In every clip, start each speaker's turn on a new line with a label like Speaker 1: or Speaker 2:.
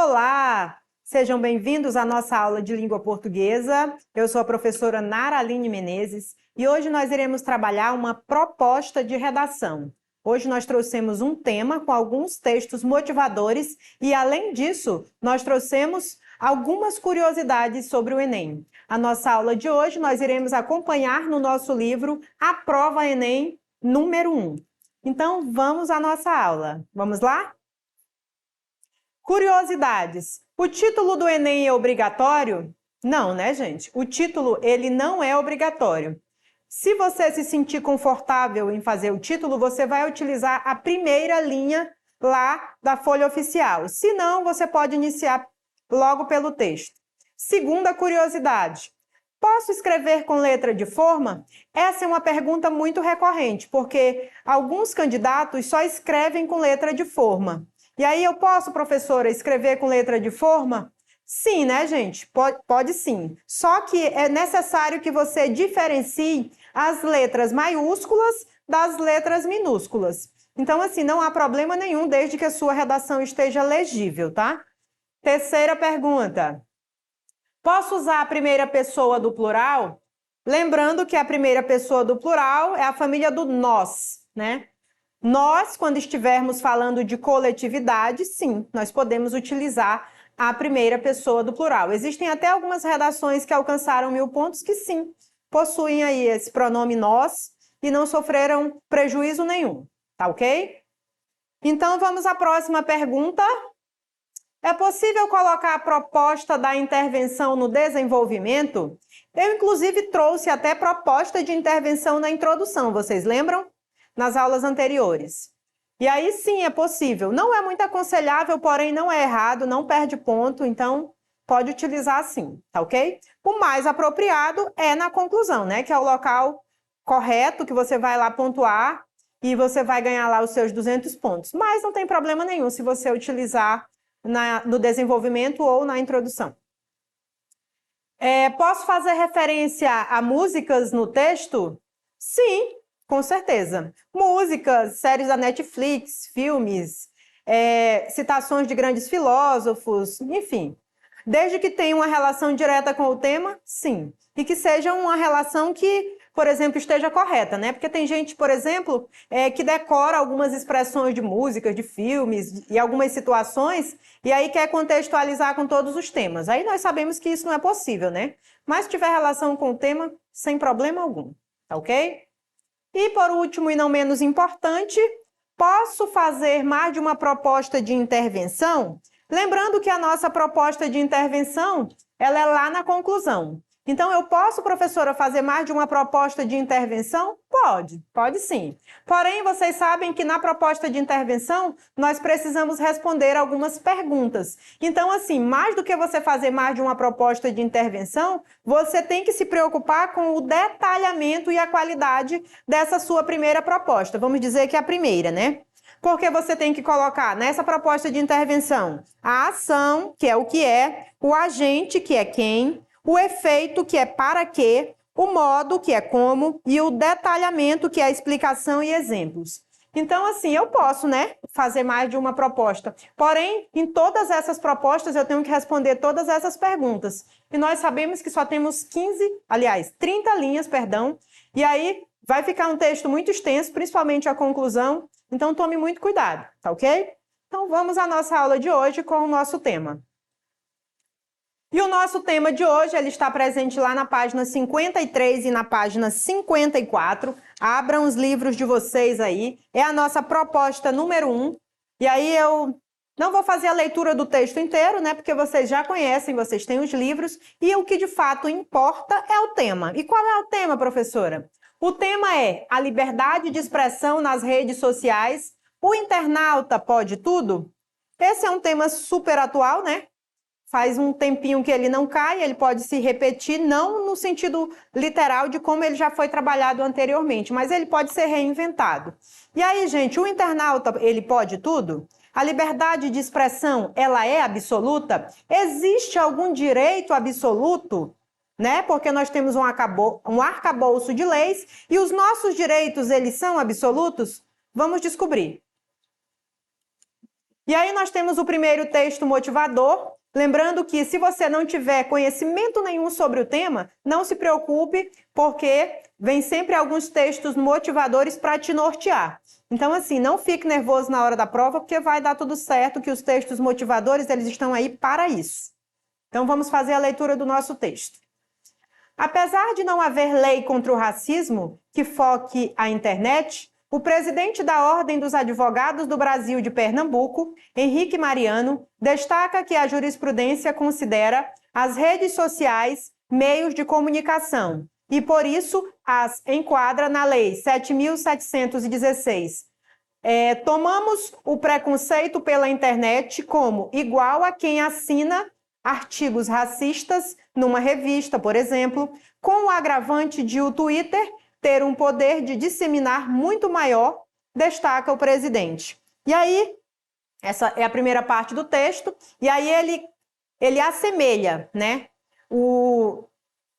Speaker 1: Olá! Sejam bem-vindos à nossa aula de língua portuguesa. Eu sou a professora Nara Aline Menezes e hoje nós iremos trabalhar uma proposta de redação. Hoje nós trouxemos um tema com alguns textos motivadores e, além disso, nós trouxemos algumas curiosidades sobre o Enem. A nossa aula de hoje nós iremos acompanhar no nosso livro A Prova Enem número 1. Então, vamos à nossa aula. Vamos lá? Curiosidades. O título do Enem é obrigatório? Não, né, gente? O título, ele não é obrigatório. Se você se sentir confortável em fazer o título, você vai utilizar a primeira linha lá da folha oficial. Se não, você pode iniciar logo pelo texto. Segunda curiosidade. Posso escrever com letra de forma? Essa é uma pergunta muito recorrente, porque alguns candidatos só escrevem com letra de forma. E aí eu posso, professora, escrever com letra de forma? Sim, né, gente? Pode sim. Só que é necessário que você diferencie as letras maiúsculas das letras minúsculas. Então, assim, não há problema nenhum desde que a sua redação esteja legível, tá? Terceira pergunta. Posso usar a primeira pessoa do plural? Lembrando que a primeira pessoa do plural é a família do nós, né? Nós, quando estivermos falando de coletividade, sim, nós podemos utilizar a primeira pessoa do plural. Existem até algumas redações que alcançaram 1000 pontos que sim, possuem aí esse pronome nós e não sofreram prejuízo nenhum, tá ok? Então, vamos à próxima pergunta. É possível colocar a proposta da intervenção no desenvolvimento? Eu, inclusive, trouxe até proposta de intervenção na introdução, vocês lembram? Nas aulas anteriores. E aí sim é possível. Não é muito aconselhável, porém não é errado, não perde ponto, então pode utilizar sim, tá ok? O mais apropriado é na conclusão, né? Que é o local correto que você vai lá pontuar e você vai ganhar lá os seus 200 pontos. Mas não tem problema nenhum se você utilizar no desenvolvimento ou na introdução. Posso fazer referência a músicas no texto? Sim, com certeza. Músicas, séries da Netflix, filmes, citações de grandes filósofos, enfim. Desde que tenha uma relação direta com o tema, sim. E que seja uma relação que, por exemplo, esteja correta, né? Porque tem gente, por exemplo, que decora algumas expressões de músicas, de filmes e algumas situações e aí quer contextualizar com todos os temas. Aí nós sabemos que isso não é possível, né? Mas se tiver relação com o tema, sem problema algum, tá ok? E por último e não menos importante, posso fazer mais de uma proposta de intervenção? Lembrando que a nossa proposta de intervenção, ela é lá na conclusão. Então, eu posso, professora, fazer mais de uma proposta de intervenção? Pode sim. Porém, vocês sabem que na proposta de intervenção, nós precisamos responder algumas perguntas. Então, assim, mais do que você fazer mais de uma proposta de intervenção, você tem que se preocupar com o detalhamento e a qualidade dessa sua primeira proposta. Vamos dizer que é a primeira, né? Porque você tem que colocar nessa proposta de intervenção a ação, que é o que é, o agente, que é quem, o efeito, que é para quê, o modo, que é como, e o detalhamento, que é a explicação e exemplos. Então, assim, eu posso, né, fazer mais de uma proposta. Porém, em todas essas propostas, eu tenho que responder todas essas perguntas. E nós sabemos que só temos 30 linhas, perdão, e aí vai ficar um texto muito extenso, principalmente a conclusão. Então, tome muito cuidado, tá ok? Então, vamos à nossa aula de hoje com o nosso tema. E o nosso tema de hoje, ele está presente lá na página 53 e na página 54. Abram os livros de vocês aí. É a nossa proposta número 1. E aí eu não vou fazer a leitura do texto inteiro, né? Porque vocês já conhecem, vocês têm os livros. E o que de fato importa é o tema. E qual é o tema, professora? O tema é a liberdade de expressão nas redes sociais. O internauta pode tudo? Esse é um tema super atual, né? Faz um tempinho que ele não cai, ele pode se repetir, não no sentido literal de como ele já foi trabalhado anteriormente, mas ele pode ser reinventado. E aí, gente, o internauta, ele pode tudo? A liberdade de expressão, ela é absoluta? Existe algum direito absoluto? Né? Porque nós temos um arcabouço de leis e os nossos direitos, eles são absolutos? Vamos descobrir. E aí nós temos o primeiro texto motivador, lembrando que se você não tiver conhecimento nenhum sobre o tema, não se preocupe, porque vem sempre alguns textos motivadores para te nortear. Então, assim, não fique nervoso na hora da prova, porque vai dar tudo certo, que os textos motivadores, eles estão aí para isso. Então, vamos fazer a leitura do nosso texto. Apesar de não haver lei contra o racismo que foque a internet, o presidente da Ordem dos Advogados do Brasil de Pernambuco, Henrique Mariano, destaca que a jurisprudência considera as redes sociais meios de comunicação e, por isso, as enquadra na Lei 7.716. Tomamos o preconceito pela internet como igual a quem assina artigos racistas numa revista, por exemplo, com o agravante de o Twitter ter um poder de disseminar muito maior, destaca o presidente. E aí, essa é a primeira parte do texto, e aí ele assemelha, né,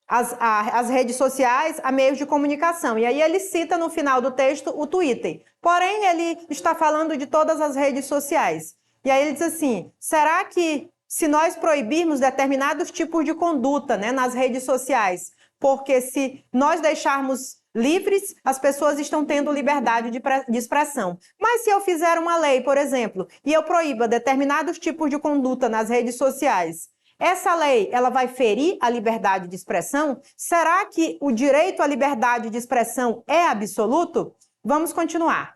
Speaker 1: as redes sociais a meios de comunicação. E aí ele cita no final do texto o Twitter. Porém, ele está falando de todas as redes sociais. E aí ele diz assim, será que se nós proibirmos determinados tipos de conduta, né, nas redes sociais, porque se nós deixarmos livres, as pessoas estão tendo liberdade de expressão. Mas se eu fizer uma lei, por exemplo, e eu proíba determinados tipos de conduta nas redes sociais, essa lei ela vai ferir a liberdade de expressão? Será que o direito à liberdade de expressão é absoluto? Vamos continuar.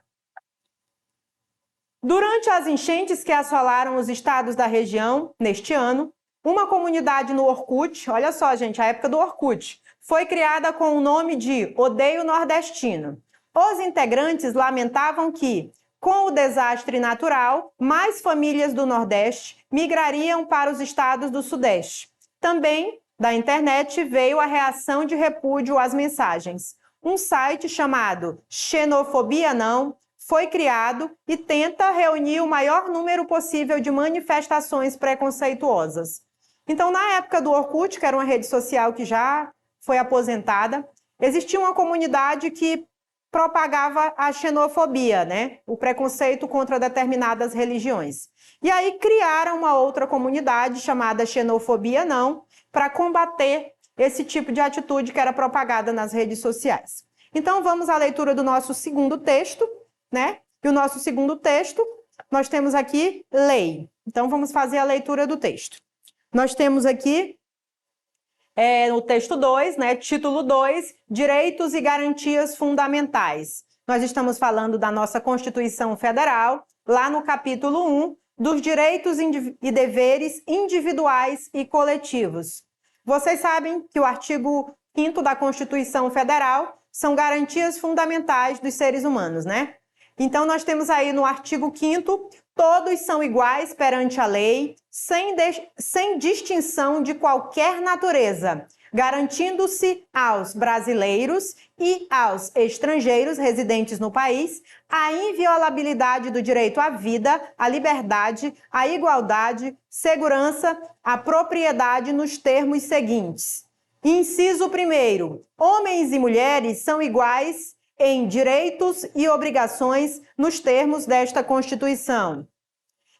Speaker 1: Durante as enchentes que assolaram os estados da região, neste ano, uma comunidade no Orkut, olha só, gente, a época do Orkut, foi criada com o nome de Odeio Nordestino. Os integrantes lamentavam que, com o desastre natural, mais famílias do Nordeste migrariam para os estados do Sudeste. Também, da internet, veio a reação de repúdio às mensagens. Um site chamado Xenofobia Não foi criado e tenta reunir o maior número possível de manifestações preconceituosas. Então, na época do Orkut, que era uma rede social que já foi aposentada, existia uma comunidade que propagava a xenofobia, né? O preconceito contra determinadas religiões. E aí criaram uma outra comunidade chamada Xenofobia Não, para combater esse tipo de atitude que era propagada nas redes sociais. Então, vamos à leitura do nosso segundo texto, né? E o nosso segundo texto, nós temos aqui lei. Então, vamos fazer a leitura do texto. Nós temos aqui, no texto 2, né, título 2, Direitos e Garantias Fundamentais. Nós estamos falando da nossa Constituição Federal, lá no capítulo 1, dos direitos e deveres individuais e coletivos. Vocês sabem que o artigo 5º da Constituição Federal são garantias fundamentais dos seres humanos, né? Então, nós temos aí no artigo 5º, todos são iguais perante a lei, sem distinção de qualquer natureza, garantindo-se aos brasileiros e aos estrangeiros residentes no país a inviolabilidade do direito à vida, à liberdade, à igualdade, segurança, à propriedade nos termos seguintes. Inciso 1º, homens e mulheres são iguais em direitos e obrigações nos termos desta Constituição.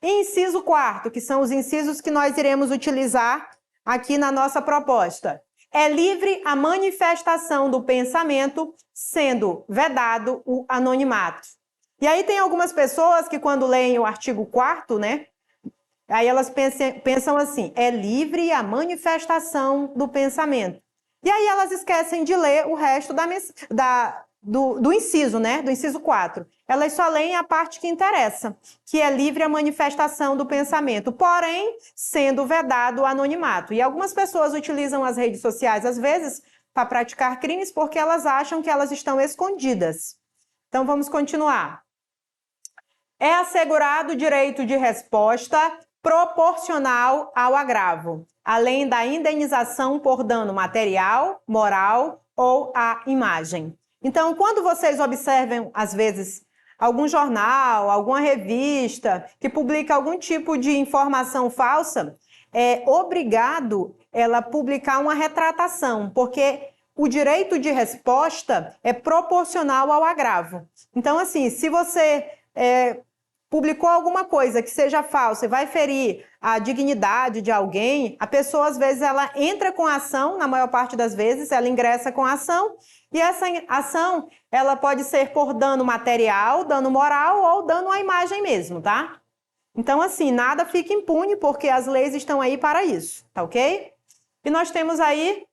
Speaker 1: Inciso 4º, que são os incisos que nós iremos utilizar aqui na nossa proposta. É livre a manifestação do pensamento, sendo vedado o anonimato. E aí tem algumas pessoas que quando leem o artigo 4º, né, aí elas pensam assim, é livre a manifestação do pensamento. E aí elas esquecem de ler o resto do inciso, né? Do inciso 4. Elas só leem a parte que interessa, que é livre a manifestação do pensamento, porém, sendo vedado o anonimato. E algumas pessoas utilizam as redes sociais, às vezes, para praticar crimes porque elas acham que elas estão escondidas. Então, vamos continuar. É assegurado o direito de resposta proporcional ao agravo, além da indenização por dano material, moral ou à imagem. Então, quando vocês observam, às vezes, algum jornal, alguma revista que publica algum tipo de informação falsa, é obrigado ela publicar uma retratação, porque o direito de resposta é proporcional ao agravo. Então, assim, se você publicou alguma coisa que seja falsa e vai ferir a dignidade de alguém, a pessoa, às vezes, ela entra com a ação, na maior parte das vezes, ela ingressa com a ação, e essa ação, ela pode ser por dano material, dano moral ou dano à imagem mesmo, tá? Então, assim, nada fica impune, porque as leis estão aí para isso, tá ok? E nós temos aí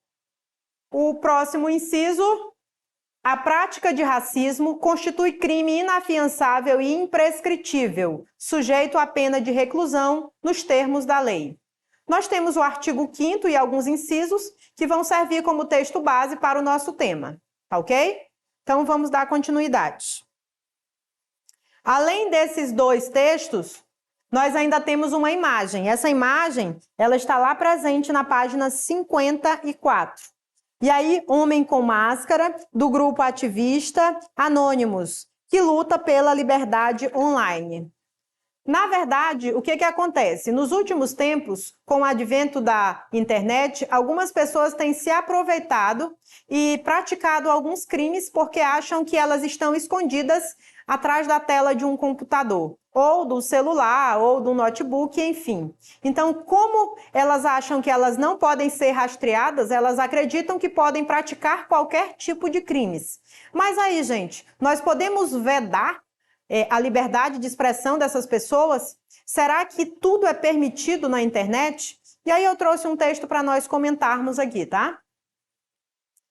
Speaker 1: o próximo inciso. A prática de racismo constitui crime inafiançável e imprescritível, sujeito à pena de reclusão nos termos da lei. Nós temos o artigo 5º e alguns incisos que vão servir como texto base para o nosso tema, tá ok? Então, vamos dar continuidade. Além desses dois textos, nós ainda temos uma imagem. Essa imagem, ela está lá presente na página 54. E aí, Homem com Máscara, do grupo ativista Anônimos, que luta pela liberdade online. Na verdade, o que acontece? Nos últimos tempos, com o advento da internet, algumas pessoas têm se aproveitado e praticado alguns crimes porque acham que elas estão escondidas atrás da tela de um computador, ou do celular, ou do notebook, enfim. Então, como elas acham que elas não podem ser rastreadas, elas acreditam que podem praticar qualquer tipo de crimes. Mas aí, gente, nós podemos vedar a liberdade de expressão dessas pessoas? Será que tudo é permitido na internet? E aí eu trouxe um texto para nós comentarmos aqui, tá?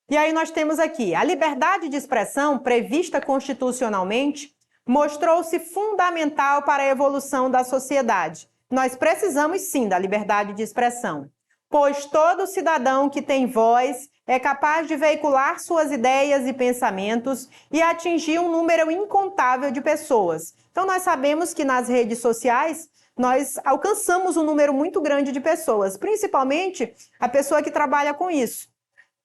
Speaker 1: E aí nós temos aqui, a liberdade de expressão prevista constitucionalmente mostrou-se fundamental para a evolução da sociedade. Nós precisamos sim da liberdade de expressão, pois todo cidadão que tem voz é capaz de veicular suas ideias e pensamentos e atingir um número incontável de pessoas. Então nós sabemos que nas redes sociais nós alcançamos um número muito grande de pessoas, principalmente a pessoa que trabalha com isso.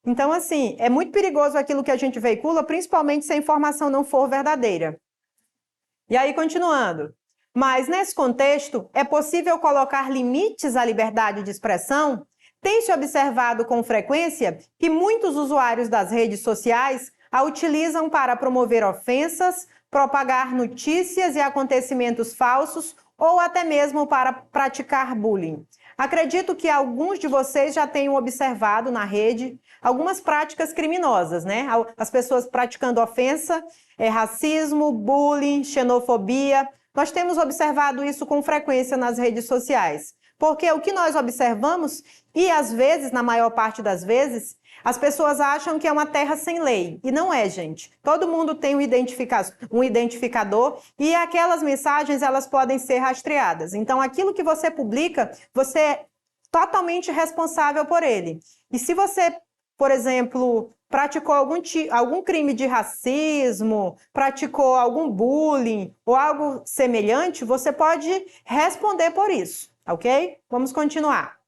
Speaker 1: Então, assim, é muito perigoso aquilo que a gente veicula, principalmente se a informação não for verdadeira. E aí, continuando. Mas, nesse contexto, é possível colocar limites à liberdade de expressão? Tem-se observado com frequência que muitos usuários das redes sociais a utilizam para promover ofensas, propagar notícias e acontecimentos falsos ou até mesmo para praticar bullying. Acredito que alguns de vocês já tenham observado na rede algumas práticas criminosas, né? As pessoas praticando ofensa, racismo, bullying, xenofobia. Nós temos observado isso com frequência nas redes sociais. Porque o que nós observamos, e às vezes, na maior parte das vezes, as pessoas acham que é uma terra sem lei. E não é, gente. Todo mundo tem um identificador e aquelas mensagens elas podem ser rastreadas. Então, aquilo que você publica, você é totalmente responsável por ele. E se você, por exemplo, praticou algum crime de racismo, praticou algum bullying ou algo semelhante, você pode responder por isso, ok? Vamos continuar.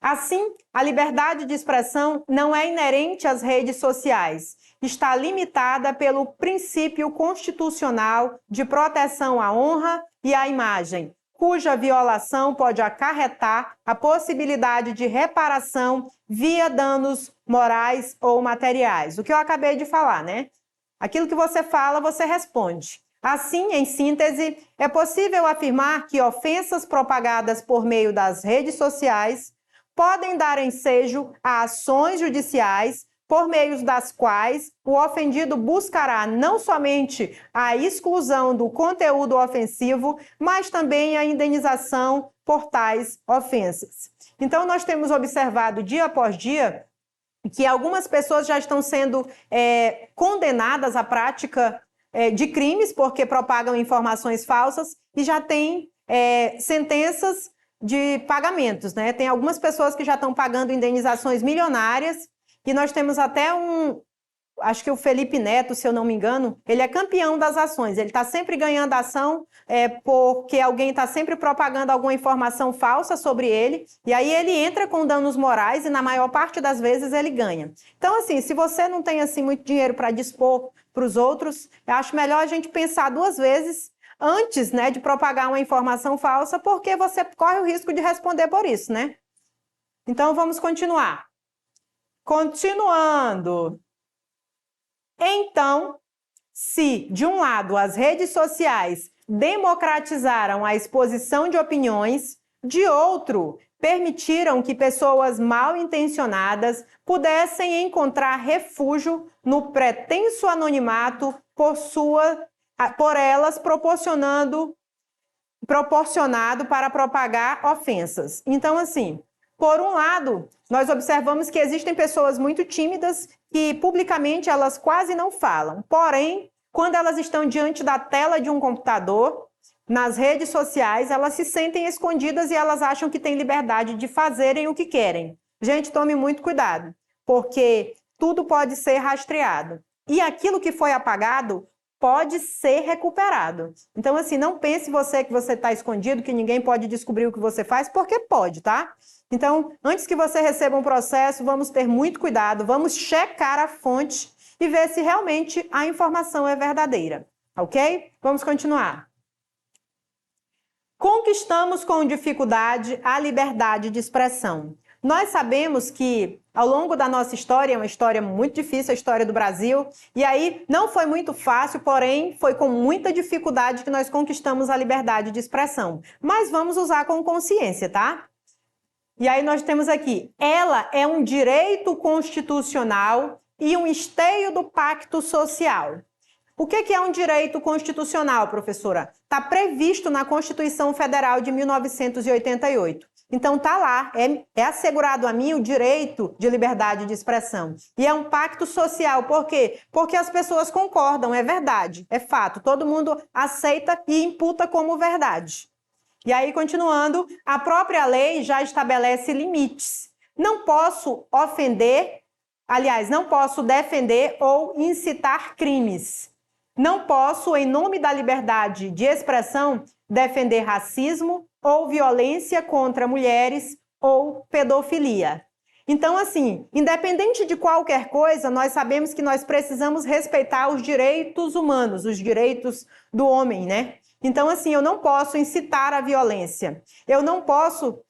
Speaker 1: Assim, a liberdade de expressão não é inerente às redes sociais. Está limitada pelo princípio constitucional de proteção à honra e à imagem, cuja violação pode acarretar a possibilidade de reparação via danos morais ou materiais. O que eu acabei de falar, né? Aquilo que você fala, você responde. Assim, em síntese, é possível afirmar que ofensas propagadas por meio das redes sociais podem dar ensejo a ações judiciais por meio das quais o ofendido buscará não somente a exclusão do conteúdo ofensivo, mas também a indenização por tais ofensas. Então, nós temos observado dia após dia que algumas pessoas já estão sendo condenadas à prática de crimes porque propagam informações falsas e já tem sentenças de pagamentos, né? Tem algumas pessoas que já estão pagando indenizações milionárias e nós temos até acho que o Felipe Neto, se eu não me engano, ele é campeão das ações, ele está sempre ganhando ação porque alguém está sempre propagando alguma informação falsa sobre ele e aí ele entra com danos morais e na maior parte das vezes ele ganha. Então, assim, se você não tem assim muito dinheiro para dispor para os outros, eu acho melhor a gente pensar duas vezes antes, né, de propagar uma informação falsa, porque você corre o risco de responder por isso, né? Então, vamos continuar. Continuando. Então, se, de um lado, as redes sociais democratizaram a exposição de opiniões, de outro, permitiram que pessoas mal intencionadas pudessem encontrar refúgio no pretenso anonimato por elas proporcionado para propagar ofensas. Então, assim, por um lado, nós observamos que existem pessoas muito tímidas que publicamente elas quase não falam. Porém, quando elas estão diante da tela de um computador, nas redes sociais, elas se sentem escondidas e elas acham que têm liberdade de fazerem o que querem. Gente, tome muito cuidado, porque tudo pode ser rastreado. E aquilo que foi apagado pode ser recuperado. Então, assim, não pense você que você está escondido, que ninguém pode descobrir o que você faz, porque pode, tá? Então, antes que você receba um processo, vamos ter muito cuidado, vamos checar a fonte e ver se realmente a informação é verdadeira, ok? Vamos continuar. Conquistamos com dificuldade a liberdade de expressão. Nós sabemos que, ao longo da nossa história, é uma história muito difícil, a história do Brasil, e aí não foi muito fácil, porém foi com muita dificuldade que nós conquistamos a liberdade de expressão. Mas vamos usar com consciência, tá? E aí nós temos aqui, ela é um direito constitucional e um esteio do pacto social. O que é um direito constitucional, professora? Está previsto na Constituição Federal de 1988. Então está lá, é assegurado a mim o direito de liberdade de expressão. E é um pacto social, por quê? Porque as pessoas concordam, é verdade, é fato, todo mundo aceita e imputa como verdade. E aí, continuando, a própria lei já estabelece limites. Não posso ofender, aliás, não posso defender ou incitar crimes. Não posso, em nome da liberdade de expressão, defender racismo ou violência contra mulheres ou pedofilia. Então, assim, independente de qualquer coisa, nós sabemos que nós precisamos respeitar os direitos humanos, os direitos do homem, né? Então, assim, eu não posso incitar a violência. Eu não posso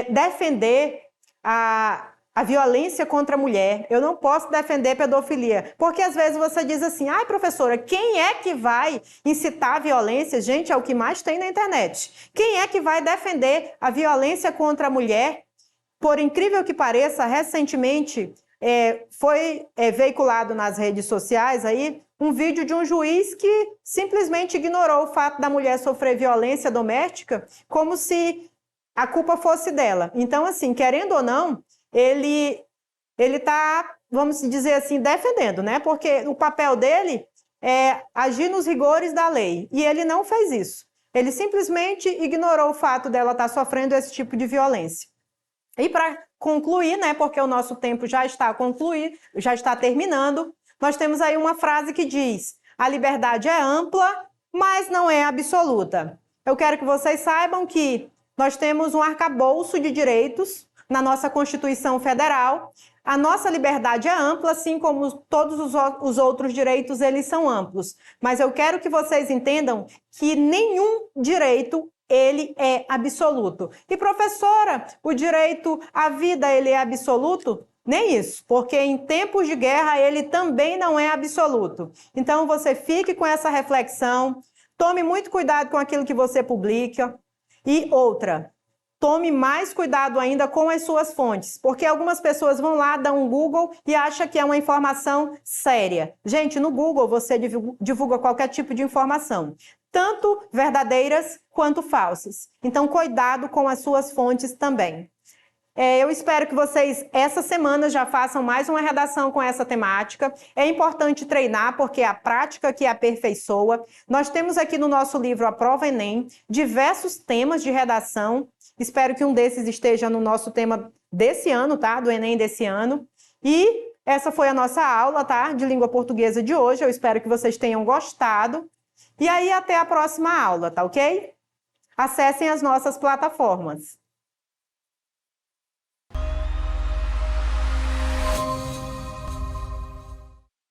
Speaker 1: defender a violência contra a mulher. Eu não posso defender pedofilia. Porque às vezes você diz assim, ai, professora, quem é que vai incitar a violência? Gente, é o que mais tem na internet. Quem é que vai defender a violência contra a mulher? Por incrível que pareça, recentemente foi veiculado nas redes sociais aí um vídeo de um juiz que simplesmente ignorou o fato da mulher sofrer violência doméstica como se a culpa fosse dela. Então, assim, querendo ou não, ele está, vamos dizer assim, defendendo, né? Porque o papel dele é agir nos rigores da lei. E ele não fez isso. Ele simplesmente ignorou o fato dela estar sofrendo esse tipo de violência. E para concluir, né, porque o nosso tempo já está terminando, nós temos aí uma frase que diz: a liberdade é ampla, mas não é absoluta. Eu quero que vocês saibam que nós temos um arcabouço de direitos na nossa Constituição Federal. A nossa liberdade é ampla, assim como todos os outros direitos, eles são amplos. Mas eu quero que vocês entendam que nenhum direito ele é absoluto. E, professora, o direito à vida, ele é absoluto? Nem isso, porque em tempos de guerra ele também não é absoluto. Então, você fique com essa reflexão, tome muito cuidado com aquilo que você publica. E outra, tome mais cuidado ainda com as suas fontes, porque algumas pessoas vão lá, dão um Google e acham que é uma informação séria. Gente, no Google você divulga qualquer tipo de informação, tanto verdadeiras quanto falsas. Então, cuidado com as suas fontes também. Eu espero que vocês, essa semana, já façam mais uma redação com essa temática. É importante treinar, porque é a prática que aperfeiçoa. Nós temos aqui no nosso livro A Prova Enem diversos temas de redação. Espero que um desses esteja no nosso tema desse ano, tá? Do Enem desse ano. E essa foi a nossa aula, tá? De língua portuguesa de hoje. Eu espero que vocês tenham gostado. E aí, até a próxima aula, tá ok? Acessem as nossas plataformas.